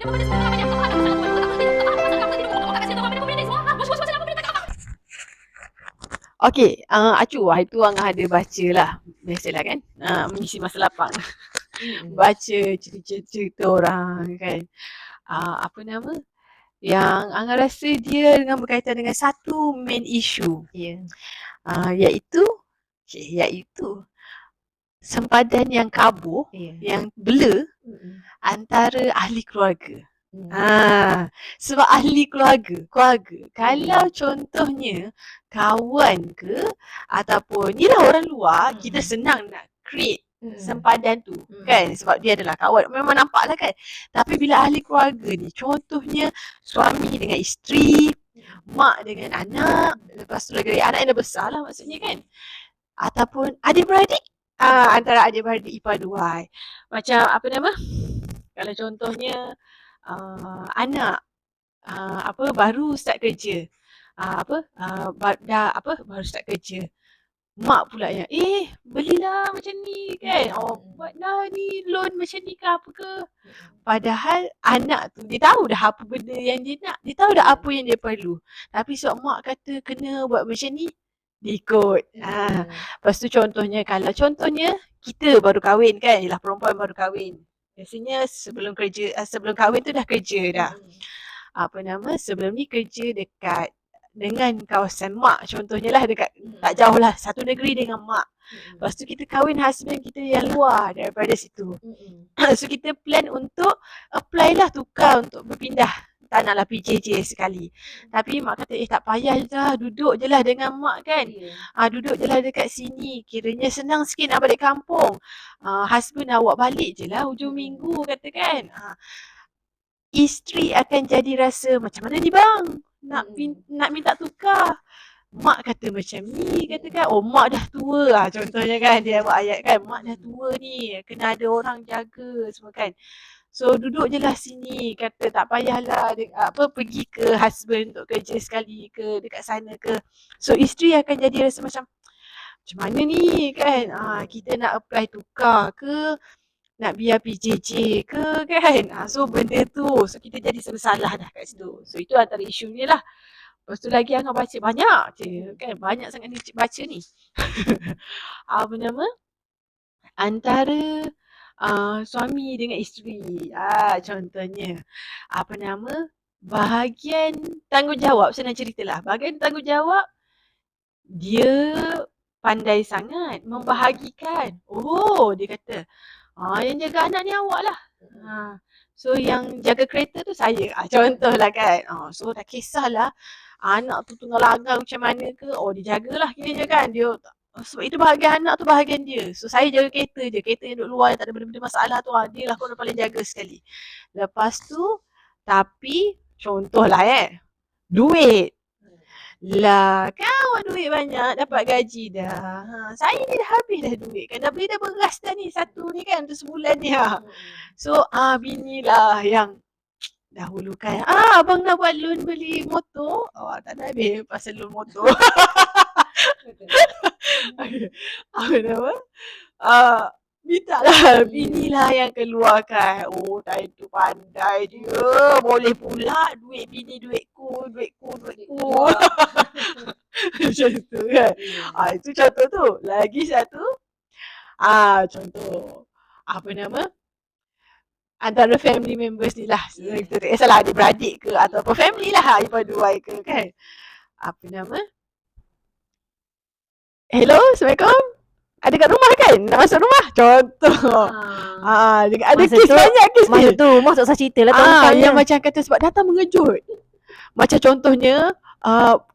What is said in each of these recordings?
Okey, Acu, hari tu Angah ada baca lah. Biasalah kan, mengisi masa lapang. Baca cerita-cerita orang kan. Apa nama, yang Angah rasa dia dengan berkaitan dengan satu main issue. Iaitu sempadan yang kabur, yang bela antara ahli keluarga. Sebab ahli keluarga. Kalau contohnya kawan ke ataupun ni lah orang luar, kita senang nak create sempadan tu kan, sebab dia adalah kawan, memang nampak lah kan. Tapi bila ahli keluarga ni, contohnya suami dengan isteri, mak dengan anak, lepas tu lagi anak yang dah besar lah maksudnya kan, ataupun adik-beradik, antara adik-beradik ipar dua. Macam apa nama, kalau contohnya anak baru start kerja, baru start kerja, mak pula yang belilah macam ni kan, buatlah ni loan macam ni ke apa ke. Padahal anak tu dia tahu dah apa benda yang dia nak, dia tahu dah apa yang dia perlu, tapi sebab mak kata kena buat macam ni, dia ikut. Lepas tu contohnya, kalau contohnya kita baru kahwin kan, ialah perempuan baru kahwin, biasanya sebelum kahwin tu dah kerja dah. Sebelum ni kerja dekat dengan kawasan mak, contohnya lah, dekat tak jauh lah, satu negeri dengan mak. Lepas tu kita kahwin husband kita yang luar daripada situ. So kita plan untuk apply lah, tukar untuk berpindah. Tak naklah PJJ sekali. Tapi mak kata tak payah lah, duduk je lah dengan mak kan. Duduk je lah dekat sini, kiranya senang sikit nak balik kampung. Husband awak balik je lah hujung minggu kata kan. Isteri akan jadi rasa macam mana ni bang, nak minta tukar. Mak kata macam ni, katakan, mak dah tua, contohnya kan, dia buat ayat kan, mak dah tua ni, kena ada orang jaga semua kan. So duduk je lah sini, kata tak payahlah pergi ke husband untuk kerja sekali ke dekat sana ke. So isteri akan jadi rasa macam mana ni kan, kita nak apply tukar ke, nak biar PJJ ke kan. So benda tu, so kita jadi salah dah kat situ. So itu antara isu ni lah. Lepas tu lagi Angah baca banyak je kan, banyak sangat ni baca ni. Apa nama, antara suami dengan isteri, contohnya apa nama, bahagian tanggungjawab, senang ceritalah, bahagian tanggungjawab dia pandai sangat membahagikan. Dia kata yang jaga anak ni awak lah. So yang jaga kereta tu saya, contohlah kan. So tak kisahlah anak tu tengah langgar macam mana ke, dia jagalah kiranya kan. Dia sebab itu bahagian anak tu bahagian dia. So saya jaga kereta je, kereta yang duduk luar yang tak ada benda-benda masalah tu, dia lah orang paling jaga sekali. Lepas tu, tapi contohlah duit lah, kawan duit banyak, dapat gaji dah. Saya ni dah habis dah duit kan, dah beli dah beras dah ni, satu ni kan, untuk sebulan ni. So bini lah yang dahulukan, abang nak buat loan beli motor. Tak ada habis pasal loan motor. Apa nama, minta lah bini lah yang keluarkan. Time tu pandai dia, boleh pula duit bini duitku. Macam tu kan. Itu contoh tu. Lagi satu, contoh apa nama, antara family members ni lah, salah adik-beradik ke ataupun family lah, ipar dua ke kan. Apa nama, hello, Assalamualaikum, ada kat rumah kan, nak masuk rumah, contoh. Ada kes banyak kes masa tu mak tak usah cerita lah yang macam kata sebab datang mengejut. Macam contohnya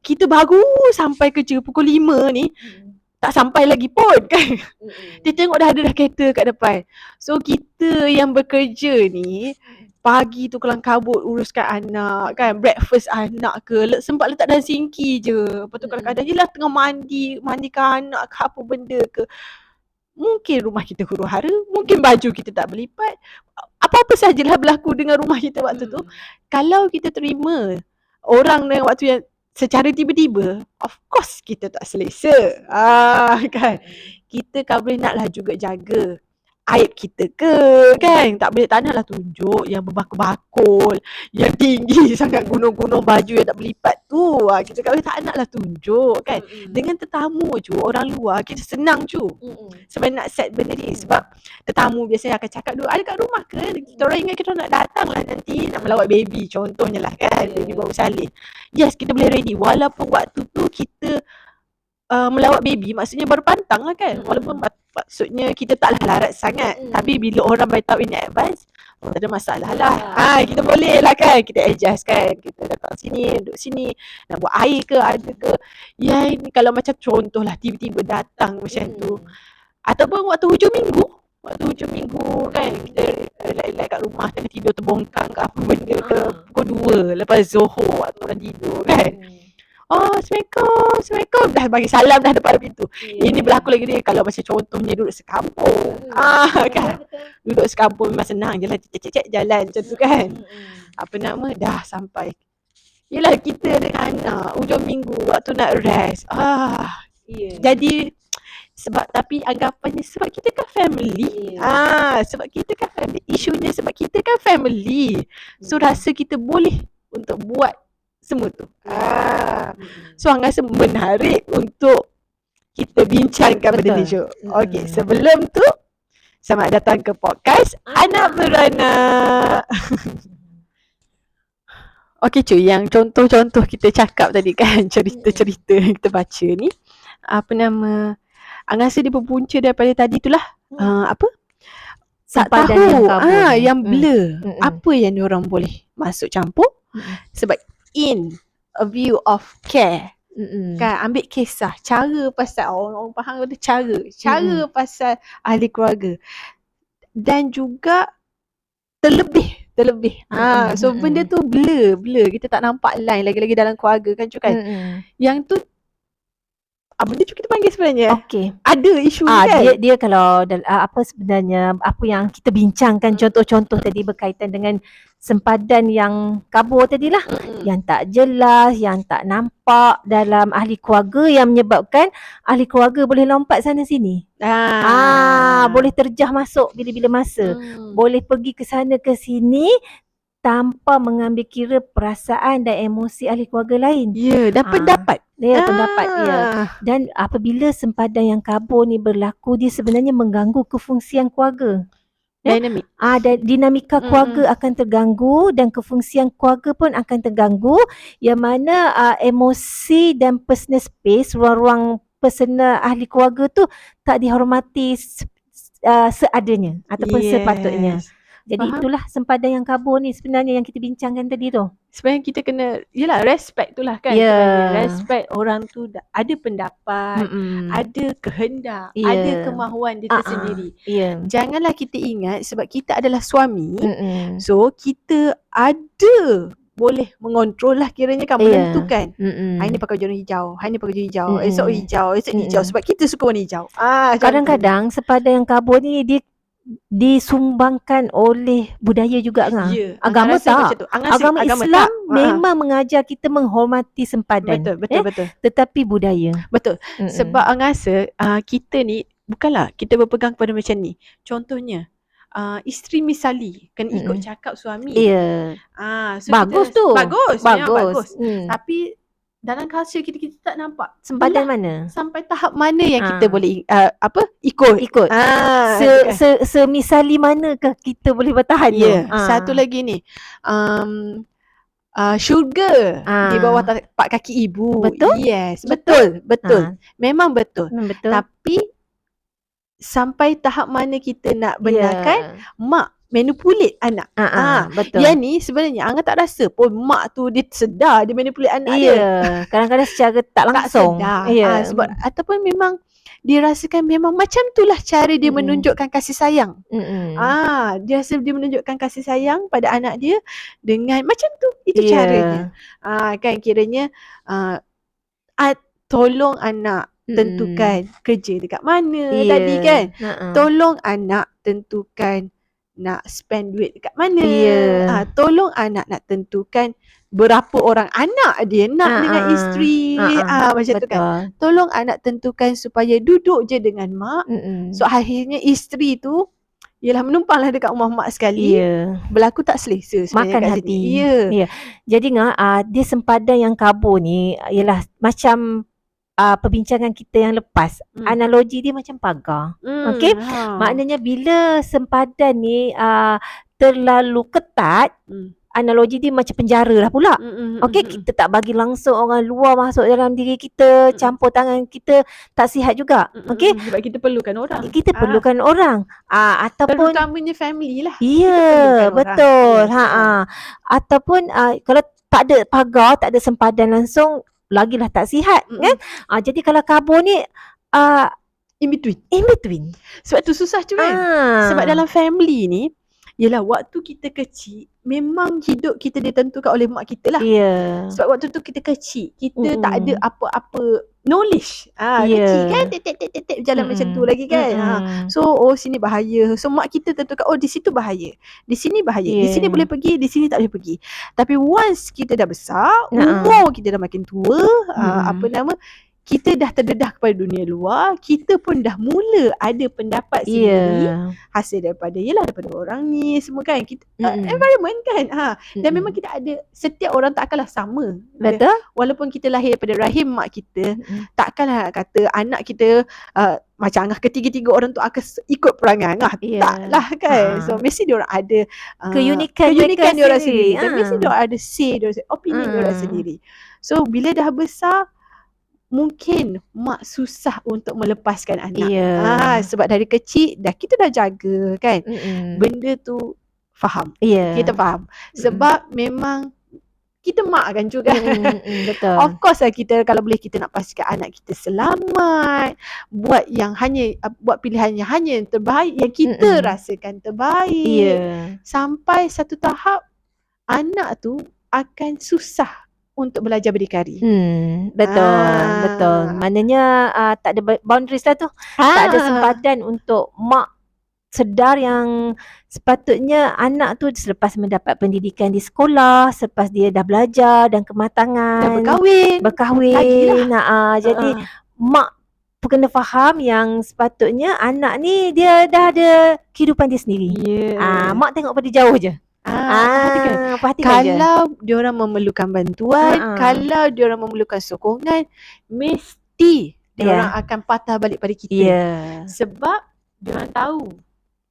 kita baru sampai kerja pukul 5 ni, tak sampai lagi pun kan. Dia tengok dah ada kereta kat depan. So kita yang bekerja ni, pagi tu kelang kabut uruskan anak kan, breakfast anak ke, sempat letak dalam sinki je. Lepas tu kadang-kadang je lah tengah mandikan anak ke apa benda ke. Mungkin rumah kita huru-hara, mungkin baju kita tak berlipat, apa-apa sajalah berlaku dengan rumah kita waktu tu. Kalau kita terima orang dengan waktu yang secara tiba-tiba, of course kita tak selesa. Kan. Kita kan boleh naklah juga jaga aib kita ke kan. Tak boleh, tak naklah tunjuk yang berbakul-bakul, yang tinggi sangat, gunung-gunung baju yang tak berlipat tu. Kita kat tak naklah tunjuk kan. Dengan tetamu je, orang luar kita senang je sebab nak set benda ni. Sebab tetamu biasanya akan cakap dulu, ada kat rumah ke? Kita orang ingat kita nak datang lah nanti nak melawat baby contohnya lah kan, baby baru salin. Yes, kita boleh ready walaupun waktu tu kita melawat baby, maksudnya baru pantang lah kan. Walaupun maksudnya kita taklah larat sangat, tapi bila orang beritahu in advance, tak ada masalah lah. Kita boleh lah kan, kita adjust kan, kita datang sini, duduk sini, nak buat air ke, ada ke. Ya ini kalau macam contoh lah tiba-tiba datang macam tu, ataupun waktu hujung minggu kan, kita relax kat rumah, tengah tidur terbongkang ke apa benda ke, pukul 2 lepas Zohor waktu orang tidur kan. Assalamualaikum, dah bagi salam dah depan pintu. Ini berlaku lagi ni kalau macam contohnya duduk sekampung. Kan. Duduk sekampung memang senang je lah, cek jalan macam tu kan. Apa nama, dah sampai. Yelah kita dengan anak hujung minggu waktu nak rest. Jadi sebab, tapi anggapannya sebab kita kan family. Sebab kita kan family. Isunya sebab kita kan family. So rasa kita boleh untuk buat semua tu. So Hang rasa menarik untuk kita bincangkan benda ni. Okey, sebelum tu selamat datang ke podcast Anak Beranak. Okey cuy, yang contoh-contoh kita cakap tadi kan, cerita-cerita yang kita baca ni, apa nama, Hang rasa dia berpunca daripada tadi tu lah. Apa? Tak tahu yang blur. Apa yang diorang boleh masuk campur. Sebab in a view of care, kan, ambil kisah, cara pasal orang faham ada cara pasal ahli keluarga, dan juga terlebih. So benda tu blur, kita tak nampak line lagi-lagi dalam keluarga kan kan. Yang tu benda tu kita panggil sebenarnya ada isu kan. Dia kalau apa sebenarnya apa yang kita bincangkan, contoh-contoh tadi berkaitan dengan sempadan yang kabur tadilah, yang tak jelas, yang tak nampak dalam ahli keluarga, yang menyebabkan ahli keluarga boleh lompat sana sini. Boleh terjah masuk bila-bila masa. Boleh pergi ke sana ke sini tanpa mengambil kira perasaan dan emosi ahli keluarga lain. Dan pendapat. Pendapat dia. Dan apabila sempadan yang kabur ni berlaku, dia sebenarnya mengganggu kefungsian keluarga. Dinamik. Dan dinamika keluarga akan terganggu dan kefungsian keluarga pun akan terganggu, yang mana emosi dan personal space, ruang-ruang personal ahli keluarga tu tak dihormati seadanya ataupun sepatutnya. Jadi itulah sempadan yang kabur ni sebenarnya yang kita bincangkan tadi tu. Sebenarnya kita kena, yelah, respect tu lah kan. Respect orang tu ada pendapat, ada kehendak, ada kemahuan dia tersendiri. Janganlah kita ingat sebab kita adalah suami, so kita ada boleh mengontrol lah kiranya kan, menentukan. Hari ni pakai baju warna hijau, hari ni pakai baju hijau, esok hijau sebab kita suka warna hijau. Kadang-kadang sempadan yang kabur ni dia disumbangkan oleh budaya juga kan? Agama tak. Agama Islam memang mengajar kita menghormati sempadan. Betul. Tetapi budaya. Betul. Sebab Hang rasa kita ni bukanlah kita berpegang pada macam ni. Contohnya isteri misali kena ikut cakap suami. So bagus tu. Bagus. Tapi dalam culture kita tak nampak sempadan mana, sampai tahap mana yang kita boleh ikut. Semisali manakah kita boleh bertahan tu. Satu lagi ni, syurga di bawah tapak kaki ibu. Betul? Yes, betul. Memang betul. Tapi sampai tahap mana kita nak benarkan mak manipulate anak. Betul. Yang ni sebenarnya Angah tak rasa pun mak tu dia sedar dia manipulate anak dia. Kadang-kadang secara tak langsung. Tak sedar. Sebab ataupun memang dia rasakan memang macam itulah cara dia menunjukkan kasih sayang. Dia rasa dia menunjukkan kasih sayang pada anak dia dengan macam tu. Itu caranya. Kan kiranya tolong anak tentukan kerja dekat mana tadi kan. Tolong anak tentukan nak spend duit dekat mana. Tolong anak nak tentukan berapa orang anak dia nak dengan isteri. Macam tu kan. Tolong anak tentukan supaya duduk je dengan mak. So akhirnya isteri tu Yelah, menumpanglah dekat rumah mak sekali, berlaku tak selesa sebenarnya Makan kat hati. sini. Ya. Jadi dia sempadan yang kabur ni ialah macam perbincangan kita yang lepas. Analogi dia macam pagar. Okey? Maknanya bila sempadan ni terlalu ketat, analogi dia macam penjara lah pula. Okey, kita tak bagi langsung orang luar masuk dalam diri kita, campur tangan kita, tak sihat juga. Okey? Sebab kita perlukan orang. Kita perlukan orang. Ataupun terutamanya family lah. ya, betul. Ataupun kalau tak ada pagar, tak ada sempadan langsung, lagilah tak sihat, kan? Jadi kalau kabur ni in between. Sebab tu susah tu kan. Sebab dalam family ni, yelah waktu kita kecil, memang hidup kita ditentukan oleh mak kita lah. Sebab waktu tu kita kecil, kita tak ada apa-apa knowledge. Kecil kan, tek jalan macam tu lagi kan. So sini bahaya. So mak kita tentukan, di situ bahaya, di sini bahaya, di sini boleh pergi, di sini tak boleh pergi. Tapi once kita dah besar, umur kita dah makin tua, kita dah terdedah kepada dunia luar, kita pun dah mula ada pendapat sendiri, hasil daripada orang ni semua kan, kita environment kan. Dan memang kita ada, setiap orang takkanlah sama. Betul. Walaupun kita lahir daripada rahim mak kita, takkanlah kata anak kita macam Angah, ketiga-tiga orang tu akan ikut perangai Angah. Taklah kan. So mesti diorang ada keunikan diorang sendiri. Dan mesti diorang ada say, opinion diorang sendiri. So bila dah besar, mungkin mak susah untuk melepaskan anak. Sebab dari kecil kita dah jaga kan. Benda tu faham. Kita faham. Sebab memang kita mak kan juga. Betul. Of course lah, kita kalau boleh kita nak pastikan anak kita selamat, buat pilihan yang hanya yang terbaik, yang kita rasakan terbaik. Sampai satu tahap anak tu akan susah untuk belajar berdikari. Betul. Maknanya tak ada boundaries lah tu. Tak ada sempadan untuk mak sedar yang sepatutnya anak tu selepas mendapat pendidikan di sekolah, selepas dia dah belajar dan kematangan, dah berkahwin. Jadi mak kena faham yang sepatutnya anak ni dia dah ada kehidupan dia sendiri. Mak tengok pada jauh je. Perhatikan kalau diorang memerlukan bantuan, kalau diorang memerlukan sokongan, mesti diorang akan patah balik pada kita. Sebab diorang tahu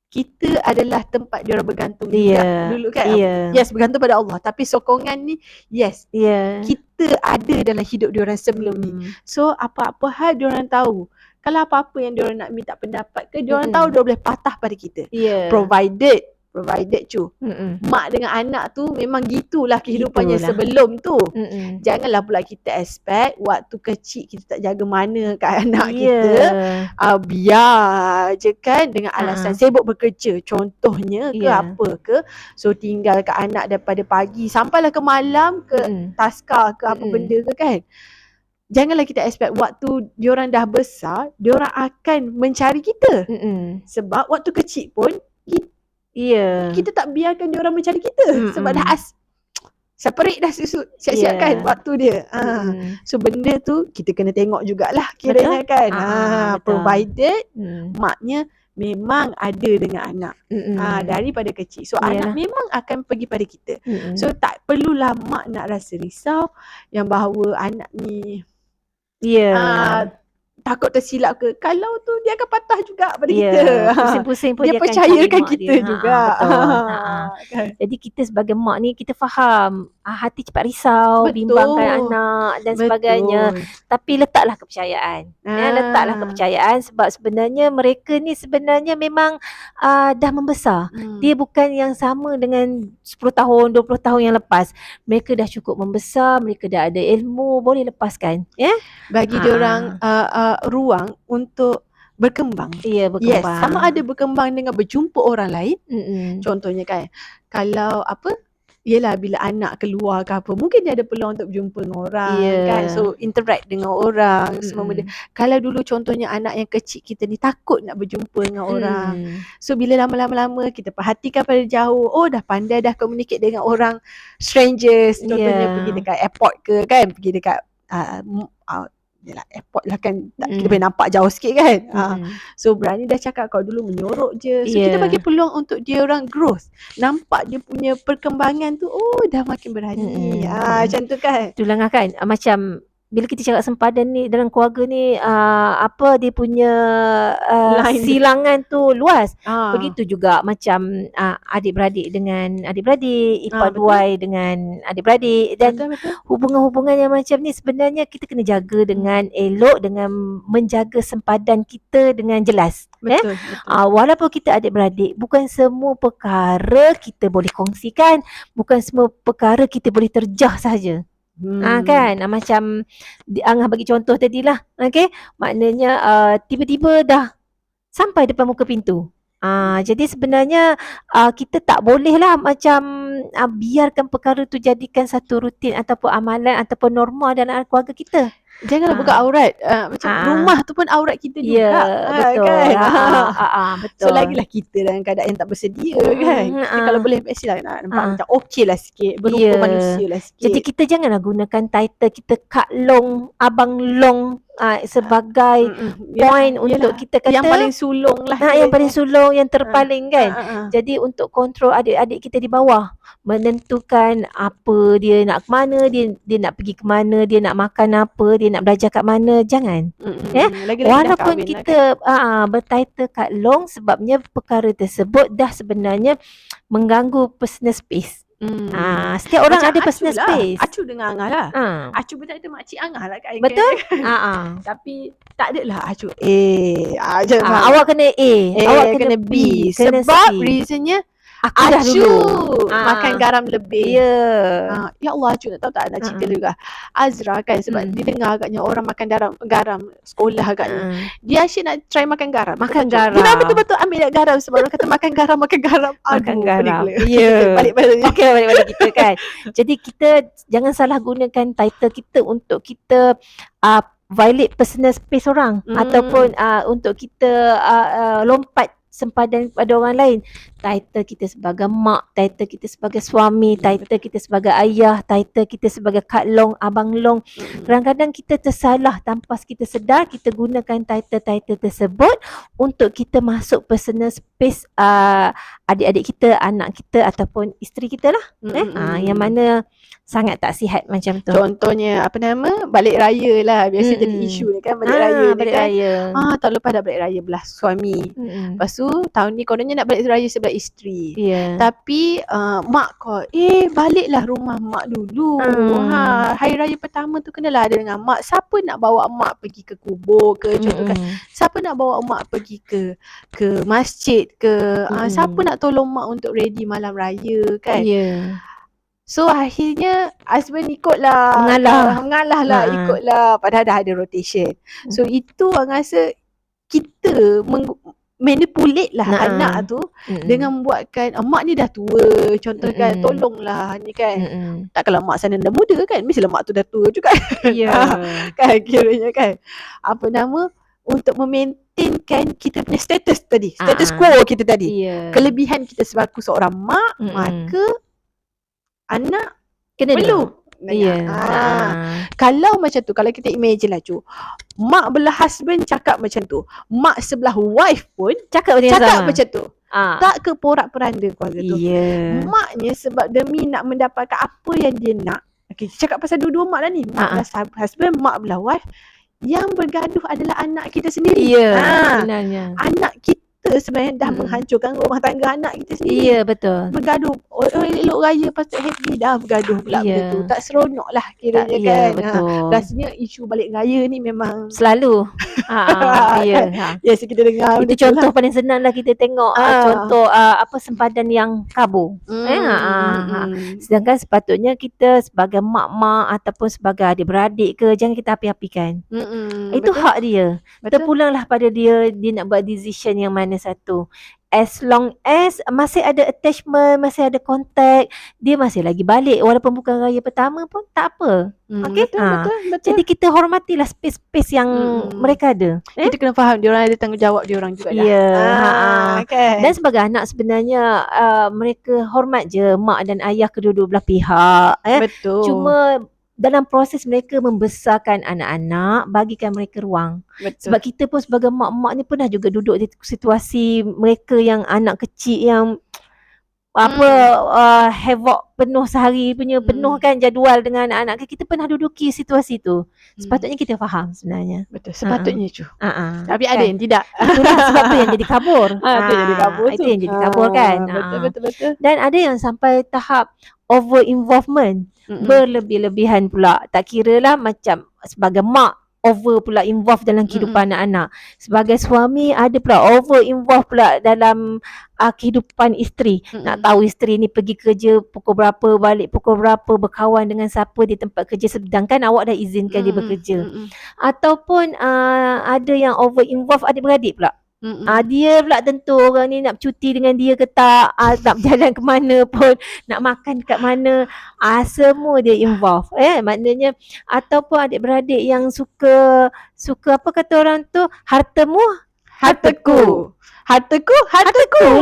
kita adalah tempat diorang bergantung juga dulu kan. Yes, bergantung pada Allah. Tapi sokongan ni, kita ada dalam hidup diorang sebelum ni. So apa-apa hal diorang tahu. Kalau apa-apa yang diorang nak minta pendapat ke, diorang tahu diorang boleh patah pada kita. Provided mak dengan anak tu memang gitulah kehidupannya sebelum tu. Janganlah pula kita expect waktu kecil kita tak jaga mana kat anak kita, biar je kan dengan alasan sibuk bekerja contohnya ke apa ke, so tinggal kat anak daripada pagi sampailah ke malam ke taska ke apa benda ke kan. Janganlah kita expect waktu diorang dah besar diorang akan mencari kita. Sebab waktu kecil pun kita tak biarkan diorang mencari kita. Sebab dah separate dah siap-siap kan waktu dia. So benda tu kita kena tengok jugalah kiranya kan. Provided maknya memang ada dengan anak daripada kecil. So anak memang akan pergi pada kita. So tak perlulah mak nak rasa risau yang bahawa anak ni takut tersilap ke. Kalau tu dia akan patah juga pada kita. Pusing-pusing pun dia percayakan kita juga. Jadi kita sebagai mak ni kita faham hati cepat risau, bimbangkan anak dan sebagainya. Tapi letaklah kepercayaan. Letaklah kepercayaan sebab sebenarnya mereka ni sebenarnya memang dah membesar. Dia bukan yang sama dengan 10 tahun, 20 tahun yang lepas. Mereka dah cukup membesar, mereka dah ada ilmu, boleh lepaskan. Bagi diorang ruang untuk berkembang. Berkembang. Yes, sama ada berkembang dengan berjumpa orang lain. Contohnya kan, kalau yelah bila anak keluar ke apa, mungkin dia ada peluang untuk berjumpa dengan orang kan. So interact dengan orang semua benda. Kalau dulu contohnya anak yang kecil kita ni takut nak berjumpa dengan orang. So bila lama-lama kita perhatikan pada jauh, dah pandai dah communicate dengan orang strangers. Contohnya pergi dekat airport ke kan, pergi dekat Yalah, airport lah kan kita Mm. boleh nampak jauh sikit kan. So berani dah cakap, kalau dulu menyorok je. So kita Yeah. bagi peluang untuk dia orang growth. Nampak dia punya perkembangan tu, dah makin berani. Macam tu kan. Itulah kan, macam bila kita cakap sempadan ni dalam keluarga ni, apa dia punya Line dia. silangan tu luas. Ah. Begitu juga macam adik-beradik dengan adik-beradik, ipar betul. duai dengan adik-beradik, dan Betul. hubungan-hubungan yang macam ni sebenarnya kita kena jaga dengan elok, dengan menjaga sempadan kita dengan jelas. Betul. Walaupun kita adik-beradik, bukan semua perkara kita boleh kongsikan, bukan semua perkara kita boleh terjah sahaja. Kan, macam Angah bagi contoh tadilah, okey, maknanya tiba-tiba dah sampai depan muka pintu. Jadi sebenarnya kita tak bolehlah macam biarkan perkara tu jadikan satu rutin ataupun amalan ataupun norma dalam keluarga kita. Janganlah buka aurat. Macam rumah tu pun aurat kita juga. Ya, betul. Kan? Betul. So lagilah kita dalam keadaan yang tak bersedia kan. Kita kalau boleh mestilah nak nampak macam okey lah sikit. Berupa manusia lah sikit. Jadi kita janganlah gunakan title kita Kak Long, Abang Long sebagai point untuk kita kata yang paling sulung lah. Yang paling sulung, yang terpaling kan. Jadi untuk kontrol adik-adik kita di bawah, menentukan apa dia nak ke mana, dia nak pergi ke mana, dia nak makan apa, dia nak belajar kat mana, jangan. Walaupun kita bertitle Kak Long, sebabnya perkara tersebut dah sebenarnya mengganggu personal space. Setiap orang macam ada personal space. Acu dengan Angah lah. Acu bertitle makcik Angah lah kat betul. Tapi tak adalah Acu awak kena A, awak kena B, kena sebab reasonnya aku dah dulu makan garam lebih. Ya Allah, Acu nak tahu tak, nak cerita juga. Azra kan, sebab dia dengar agaknya orang makan garam sekolah agaknya. Dia asyik nak try makan garam. Dia betul-betul ambil garam sebab orang kata makan garam. Makan garam. Balik-balik. Okey, balik-balik kita kan. Jadi kita jangan salah gunakan title kita untuk kita violate personal space orang ataupun untuk kita lompat sempadan pada orang lain. Title kita sebagai mak, title kita sebagai suami, title kita sebagai ayah, title kita sebagai Kak Long, Abang Long. Kadang-kadang kita tersalah tanpa kita sedar, kita gunakan title-title tersebut untuk kita masuk personal space adik-adik kita, anak kita ataupun isteri kita lah. Yang mana sangat tak sihat macam tu. Contohnya balik raya lah, biasa jadi isu ni kan, balik raya ni kan. Tahun lepas dah balik raya belah suami. Lepas tu tahun ni kononnya nak balik raya sebelah isteri. Tapi mak call, baliklah rumah mak dulu. Hari raya pertama tu kenalah ada dengan mak. Siapa nak bawa mak pergi ke kubur ke, contohkan. Siapa nak bawa mak pergi ke masjid ke. Siapa nak tolong mak untuk ready malam raya kan. So akhirnya husband ikutlah, mengalah lah, ikutlah, padahal dah ada rotation. So itu orang rasa kita manipulate lah anak tu dengan membuatkan mak ni dah tua, contohkan, tolonglah ni kan. Takkanlah mak sana dah muda kan, mestilah mak tu dah tua juga. Kan kiranya kan. Untuk memaintainkan kita punya status tadi, status quo kita tadi. Kelebihan kita sebagai seorang mak, maka anak perlu. Kalau macam tu, kalau kita imagine lah mak belah husband cakap macam tu, mak sebelah wife pun cakap macam tu. Tak ke porak-peranda keluarga tu. Maknya sebab demi nak mendapatkan apa yang dia nak. Cakap pasal dua-dua mak lah ni, mak belah husband, mak belah wife. Yang bergaduh adalah anak kita sendiri. Sebenarnya anak kita sebenarnya dah menghancurkan rumah tangga anak kita sendiri. Betul. Bergaduh, elok raya patut happy, dah bergaduh pula benda tu. Tak seronok lah kiranya kan. Betul. Rasanya isu balik raya ni memang selalu. Yes, kita dengar. Itu contoh paling senang lah kita tengok contoh sempadan yang kabur. Sedangkan sepatutnya kita sebagai mak-mak ataupun sebagai adik-beradik ke, jangan kita api-apikan. Itu hak dia. Terpulanglah pada dia nak buat decision yang mana satu. As long as masih ada attachment, masih ada contact, dia masih lagi balik walaupun bukan raya pertama pun tak apa. Betul. Jadi kita hormatilah space-space yang mereka ada. Kita kena faham dia orang ada tanggungjawab dia orang juga dah. Dan sebagai anak sebenarnya mereka hormat je mak dan ayah kedua-dua belah pihak. Betul. Cuma dalam proses mereka membesarkan anak-anak, bagikan mereka ruang. Betul. Sebab kita pun sebagai mak-mak ni pernah juga duduk di situasi mereka yang anak kecil yang havoc penuh sehari punya, penuh kan jadual dengan anak-anak. Kita pernah duduki situasi tu. Sepatutnya kita faham sebenarnya. Betul, sepatutnya cu. Tapi Kan? ada yang tidak. Itulah sebab tu yang jadi kabur. Itu yang jadi kabur tu. Itu yang jadi kabur kan. Betul. Dan ada yang sampai tahap over involvement, berlebih-lebihan pula. Tak kira lah macam sebagai mak over pula involve dalam kehidupan anak-anak. Sebagai suami ada pula over involve pula dalam kehidupan isteri. Nak tahu isteri ni pergi kerja pukul berapa, balik pukul berapa, berkawan dengan siapa di tempat kerja, sedangkan awak dah izinkan dia bekerja. Ataupun ada yang over involve adik-beradik pula. Dia pula tentu orang ni nak cuti dengan dia ke tak, nak berjalan ke mana pun, nak makan kat mana, semua dia involve. Maknanya ataupun adik-beradik yang suka apa kata orang tu, hartamu hartaku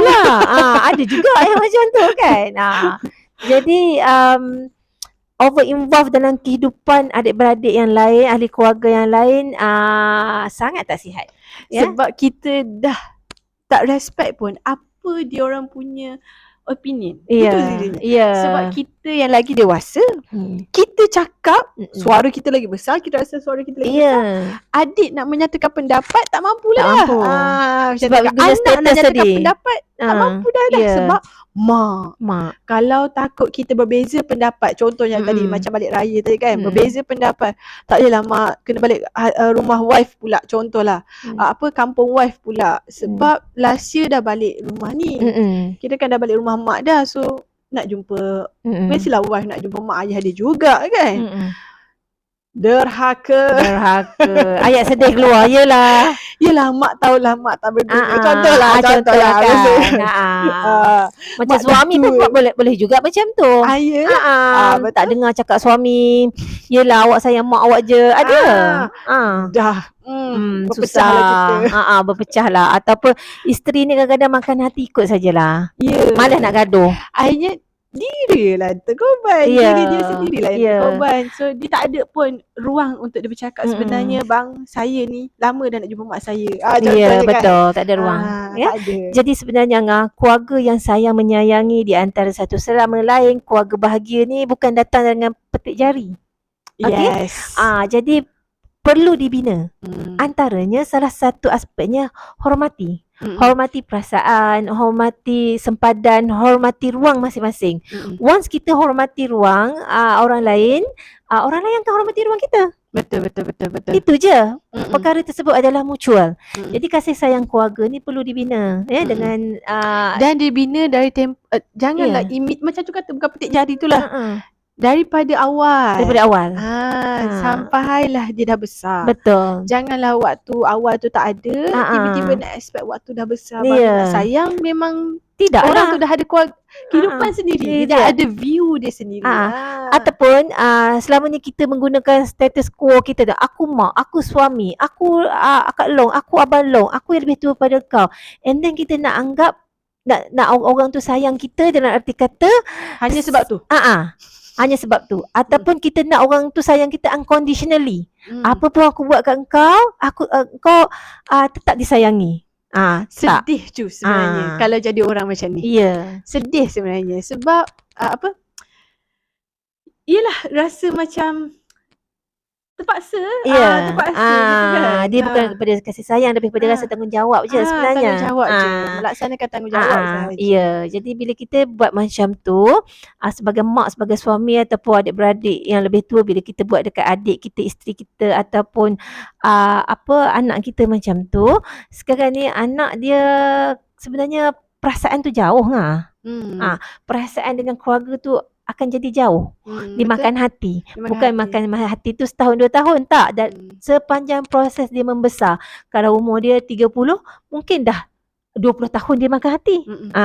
lah. Ada juga yang macam tu kan. Jadi over involve dalam kehidupan adik-beradik yang lain, ahli keluarga yang lain, sangat tak sihat. Sebab kita dah tak respect pun apa dia orang punya opinion. Itu dirinya. Sebab kita yang lagi dewasa, kita cakap, suara kita lagi besar, kita rasa suara kita lagi besar. Adik nak menyatakan pendapat tak mampu lah. Sebab anak nak menyatakan pendapat tak mampu dah. Sebab mak. Kalau takut kita berbeza pendapat, contohnya tadi macam balik raya tadi kan, berbeza pendapat, tak adalah mak kena balik rumah wife pula, contohlah kampung wife pula, sebab last year dah balik rumah ni, kita kan dah balik rumah mak dah, so nak jumpa, mestilah wife nak jumpa mak ayah dia juga kan. Derhaka. Ayat sedih keluar. Yelah mak tahulah mak tak berdua. Contohlah kan. Macam suami pun boleh juga macam tu. Tak dengar cakap suami, yelah awak sayang mak awak je. Ada. Dah susah lah. Berpecah lah. Ataupun isteri ni kadang-kadang makan hati ikut sajalah. Malas nak gaduh. Akhirnya diri lah terkorban. Diri dia sendirilah yang terkorban. So dia tak ada pun ruang untuk dia bercakap sebenarnya, bang saya ni lama dah nak jumpa mak saya. Betul. Tak ada ruang. Tak ada. Jadi sebenarnya keluarga yang sayang menyayangi di antara satu sama lain, keluarga bahagia ni bukan datang dengan petik jari. Yes. Jadi perlu dibina. Antaranya salah satu aspeknya hormati. Hormati perasaan, hormati sempadan, hormati ruang masing-masing. Once kita hormati ruang orang lain akan hormati ruang kita. Betul. Itu je. Perkara tersebut adalah mutual. Jadi kasih sayang keluarga ni perlu dibina dengan dan dibina dari janganlah image macam tu kata, bukan petik jari tu lah. Daripada awal. Sampailah dia dah besar. Betul. Janganlah waktu awal tu tak ada, tiba-tiba nak expect waktu dah besar baru nak sayang. Memang tidak orang tu dah ada kehidupan sendiri. Dia dah ada view dia sendiri. Ataupun selama ni kita menggunakan status quo kita dah, aku mak, aku suami, aku akak long, aku abang long, aku yang lebih tua pada kau. And then kita nak anggap nak orang tu sayang kita dalam arti kata hanya sebab tu. Hanya sebab tu. Ataupun kita nak orang tu sayang kita unconditionally. Apa pun aku buat kat kau tetap disayangi. Sedih tu sebenarnya kalau jadi orang macam ni. Sedih sebenarnya. Sebab yelah rasa macam terpaksa. Dia bukan kepada kasih sayang, lebih kepada rasa tanggungjawab je sebenarnya. Tanggungjawab je. Melaksanakan tanggungjawab sahaja. Jadi bila kita buat macam tu, sebagai mak, sebagai suami ataupun adik-beradik yang lebih tua, bila kita buat dekat adik kita, isteri kita ataupun anak kita macam tu, sekarang ni anak dia sebenarnya perasaan tu jauh perasaan dengan keluarga tu akan jadi jauh. Dimakan hati. Bukan makan hati tu setahun 2 tahun, tak. Dan sepanjang proses dia membesar. Kalau umur dia 30, mungkin dah 20 tahun dia makan hati.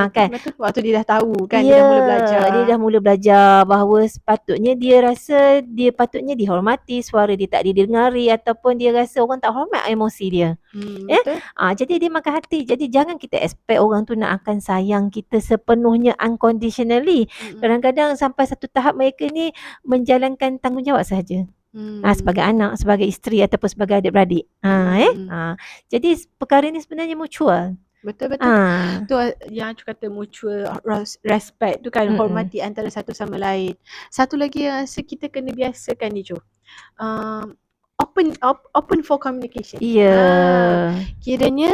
Kan? Betul. Waktu dia dah tahu kan, dia dah mula belajar. Dia dah mula belajar bahawa sepatutnya dia rasa dia patutnya dihormati, suara dia tak didengari ataupun dia rasa orang tak hormat emosi dia. Betul. Jadi dia makan hati. Jadi jangan kita expect orang tu nak akan sayang kita sepenuhnya unconditionally. Kadang-kadang sampai satu tahap mereka ni menjalankan tanggungjawab sahaja. Sebagai anak, sebagai isteri ataupun sebagai adik-beradik. Jadi perkara ni sebenarnya mutual. Betul. Tu yang Acu kata mutual respect tu kan, hormati antara satu sama lain. Satu lagi yang rasa kita kena biasakan ni Cu. Open for communication. Kiranya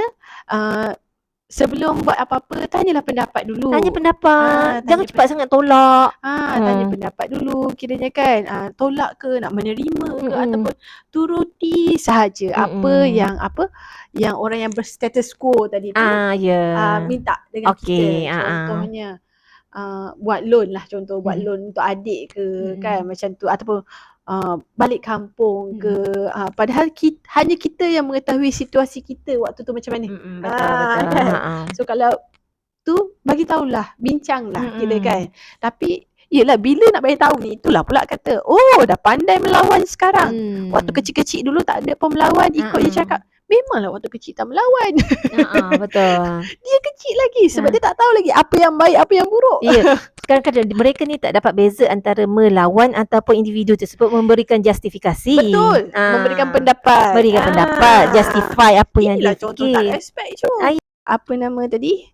sebelum buat apa-apa, tanyalah pendapat dulu. Tanya pendapat. Jangan cepat sangat tolak. Tanya pendapat dulu. Kiranya kan, tolak ke, nak menerima ke, ataupun turuti sahaja apa yang orang yang berstatus quo tadi tu minta dengan kita. Contohnya buat loan lah, buat loan untuk adik ke, kan macam tu, ataupun balik kampung ke, padahal hanya kita yang mengetahui situasi kita waktu tu macam mana. Betul. So kalau tu bagi tahulah, bincanglah kita kan. Tapi yelah, bila nak bagi tahu ni, itulah pula kata, dah pandai melawan sekarang. Waktu kecil-kecil dulu tak ada pun melawan, ikut je cakap. Memanglah waktu kecil tak melawan. Betul. Dia kecil lagi sebab dia tak tahu lagi apa yang baik, apa yang buruk. Kadang-kadang mereka ni tak dapat beza antara melawan ataupun individu tersebut memberikan justifikasi. Betul. Memberikan pendapat. Justify apa yang dia contoh tak respect tu. Apa nama tadi?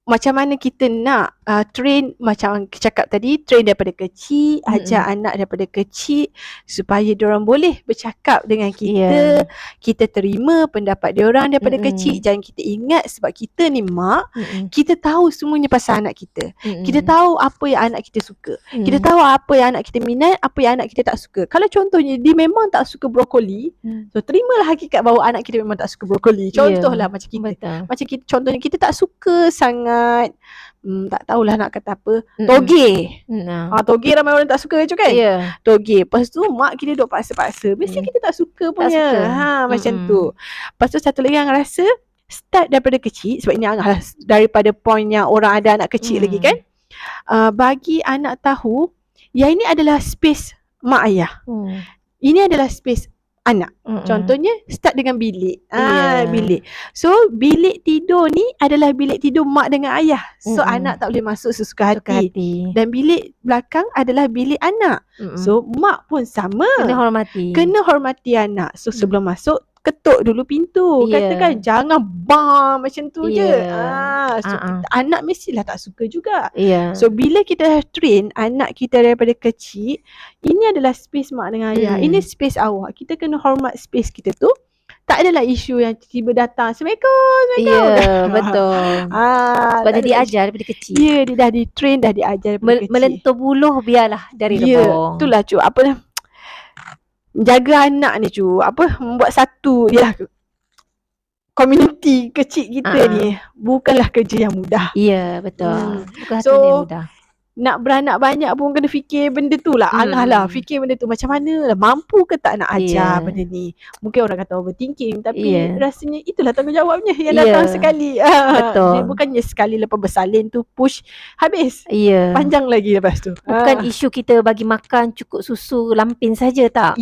Macam mana kita nak train, macam cakap tadi, train daripada kecil, ajar anak daripada kecil supaya diorang boleh bercakap dengan kita. Kita terima pendapat diorang daripada kecil. Jangan kita ingat sebab kita ni mak, kita tahu semuanya pasal anak kita. Kita tahu apa yang anak kita suka. Kita tahu apa yang anak kita minat, apa yang anak kita tak suka. Kalau contohnya dia memang tak suka brokoli, so terimalah hakikat bahawa anak kita memang tak suka brokoli. Contohlah macam kita. Macam kita, contohnya kita tak suka sangat tak tahulah nak kata apa, toge. Toge ramai orang tak suka je kan. Toge. Lepas tu mak kita duk paksa-paksa, mesti kita tak suka punya. Macam tu. Lepas tu satu lagi yang rasa, start daripada kecil, sebab ini angah daripada point yang orang ada anak kecil lagi kan. Bagi anak tahu yang ini adalah space mak ayah. Ini adalah space anak. Contohnya start dengan bilik. Bilik. So bilik tidur ni adalah bilik tidur mak dengan ayah. So anak tak boleh masuk sesuka hati. Dan bilik belakang adalah bilik anak. So mak pun sama. Kena hormati anak. So sebelum masuk, ketuk dulu pintu. Katakan jangan bang macam tu je. So anak mestilah tak suka juga. So bila kita train anak kita daripada kecil, ini adalah space mak dengan ayah. Ini space awak. Kita kena hormat space kita tu. Tak adalah isu yang tiba datang, Assalamualaikum. Betul. Sebab dia diajar daripada kecil. Dia dah di-train, dah diajar daripada kecil. Melentur buluh biarlah dari rebung. Itulah Cu. Jaga anak ni Cu. Membuat satu dia community kecil kita ni bukanlah kerja yang mudah. Betul. Bukan hati yang mudah. Nak beranak banyak pun kena fikir benda tu lah. Angah lah fikir benda tu. Macam mana lah, mampu ke tak nak ajar benda ni. Mungkin orang kata overthinking, tapi rasanya itulah tanggungjawabnya yang datang sekali. Betul. Dia bukannya sekali lepas bersalin tu push habis. Panjang lagi lepas tu. Bukan isu kita bagi makan cukup susu lampin saja tak.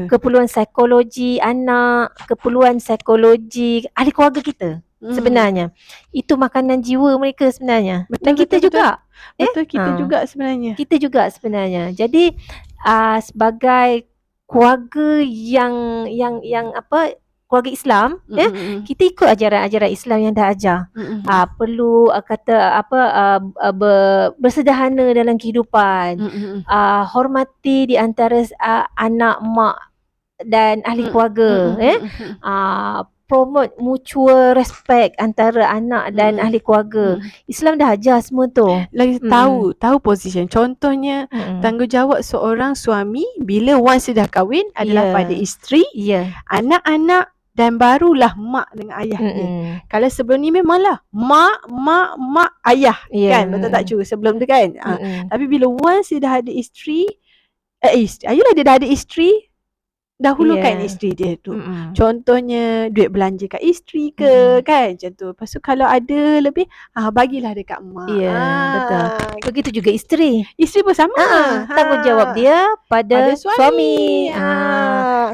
Keperluan psikologi anak, keperluan psikologi ahli keluarga kita. Sebenarnya itu makanan jiwa mereka sebenarnya. Dan kita juga. Kita juga sebenarnya. Kita juga sebenarnya. Jadi sebagai keluarga yang keluarga Islam, kita ikut ajaran-ajaran Islam yang dah ajar. Perlu bersederhana dalam kehidupan. Hormati di antara anak, mak dan ahli keluarga. Promote mutual respect antara anak dan ahli keluarga. Islam dah ajar semua tu. Lagi tahu position. Contohnya tanggungjawab seorang suami bila once dah kahwin adalah pada isteri, anak-anak dan barulah mak dengan ayah dia. Kalau sebelum ni memanglah mak, ayah kan. Betul tak Cu? Sebelum tu kan. Tapi bila once dia dah ada isteri, ayolah dia dah ada isteri, dahulukan Yeah. isteri dia tu. Mm-mm. Contohnya duit belanja kat isteri ke, kan, macam tu. Lepas tu kalau ada lebih, bagilah dekat mak. Ya, betul. Begitu juga isteri. Isteri pun sama. Tanggungjawab dia pada pada suami. suami.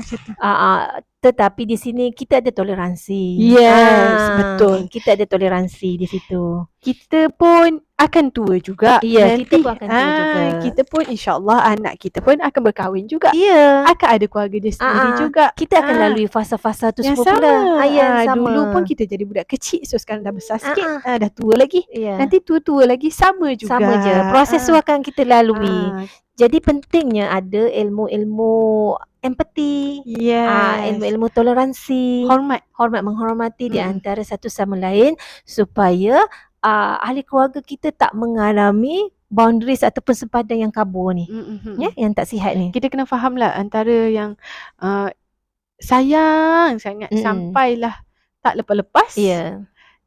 Macam tu. Tetapi di sini kita ada toleransi. Yes, betul. Kita ada toleransi di situ. Kita pun akan tua juga. Ya, nanti, kita pun akan tua juga. Kita pun insyaAllah anak kita pun akan berkahwin juga. Ya. Akan ada keluarga dia sendiri juga. Kita akan lalui fasa-fasa tu yang semua sama. pula. Yang sama. Dulu pun kita jadi budak kecil, so sekarang dah besar sikit. Dah tua lagi. Ya. Nanti tua-tua lagi sama juga. Sama je. Proses tu akan kita lalui. Jadi pentingnya ada ilmu-ilmu empati. Yes. Ilmu-ilmu toleransi. Hormat menghormati di antara satu sama lain supaya ahli keluarga kita tak mengalami boundaries ataupun sempadan yang kabur ni. Ya, yang tak sihat ni. Kita kena fahamlah antara yang sayang sangat sampailah tak lepas-lepas. Ya.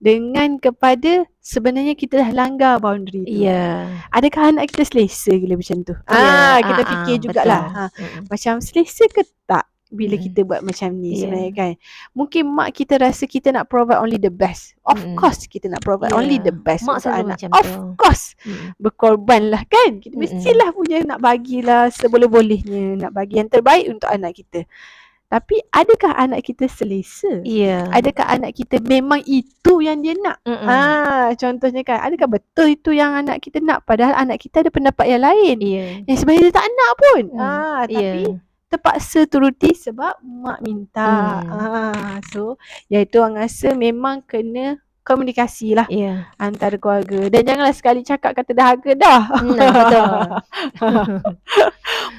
Dengan kepada sebenarnya kita dah langgar boundary tu. Ya. Adakah anak kita selesa gila macam tu? Kita fikir jugalah. Macam selesa ke tak bila kita buat macam ni sebenarnya kan? Mungkin mak kita rasa kita nak provide only the best. Of course kita nak provide only the best mak untuk anak. macam Of tu. course. Berkorbanlah kan? Kita mestilah punya nak bagilah seboleh-bolehnya, nak bagi yang terbaik untuk anak kita. Tapi adakah anak kita selesa? Ya. Adakah anak kita memang itu yang dia nak? Contohnya kan, adakah betul itu yang anak kita nak? Padahal anak kita ada pendapat yang lain. Yang sebenarnya dia tak nak pun. Tapi terpaksa turuti sebab mak minta. So, iaitu orang rasa memang kena komunikasi lah antara keluarga. Dan janganlah sekali cakap kata dahaga dah. Betul.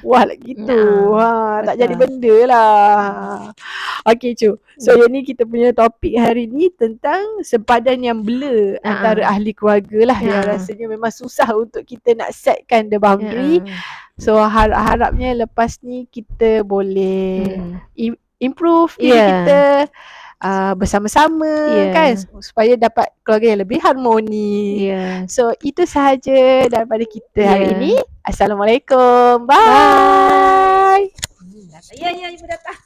Wah lah gitu. Tak jadi benda lah. Okay Cu. So yang ni kita punya topik hari ni tentang sempadan yang blur antara ahli keluarga lah. Yang rasanya memang susah untuk kita nak setkan the boundary. So harap-harapnya lepas ni kita boleh improve diri kita bersama-sama kan, supaya dapat keluarga yang lebih harmoni. So itu sahaja daripada kita hari ini. Assalamualaikum. Bye. Ya, ibu datang.